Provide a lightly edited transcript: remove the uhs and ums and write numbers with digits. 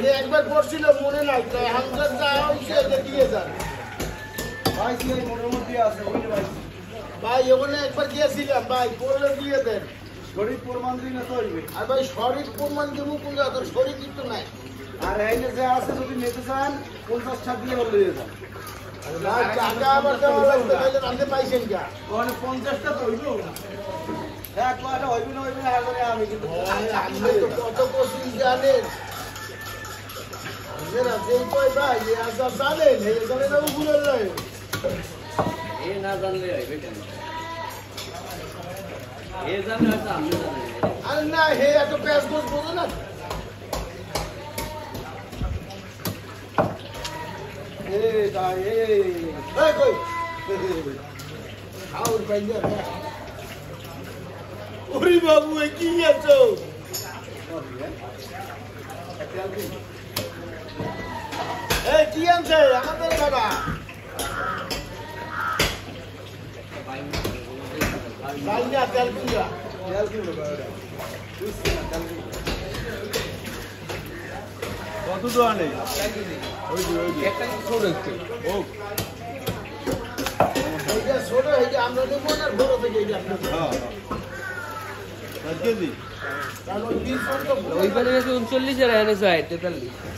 আগে একবার পড়ছিল মনে নাই তাই হামজার যা হইছে এটা দিয়ে যান ভাই কি এই মোটর মধ্যে আছে ওই ভাই ভাই ওখানে একবার গিয়েছিলাম ভাই পড়লে দিয়ে দেন শরীর প্রমাণ দিন তো হইবে আর ভাই শরীর প্রমাণ দেবো কোন জায়গা শরীর কিন্তু নাই আর এইনে যে আছে যদি নিতে চান 50 টাকা দিয়ে বলে দিয়ে যান না টাকা আবার দেওয়া লাগবে তাহলে রাঁধতে পাইছেন কি ওখানে 50 টাকা তো হইবে এক কথা হইবে না হাজারে আমি কিন্তু আপনি তো কত কোচিং জানেন যেটা যেই কই ভাই এই আজা জানেন এই জানেন না ভুলেন নাই এ না জানলে হইবে কেন এ জানলে হয়তো আপনি জানেন আর না হে এত প্যাস গোস বোঝো না এই ভাই এই কই আউর বাইয়া ওরে বাবু এ কি আছো এই কি আনছে আমাদের বাবা বাইনা তেল কিনা তেল কিলো বাবা কত দোয়ানে ওই একটা ছোট একটু ও এইটা ছোট এইটা আমরা দেবো না বড় থেকে এইটা আপনাদের হ্যাঁ কেজি কারণ 20 ওইখানে 39 এর এনে যায় 43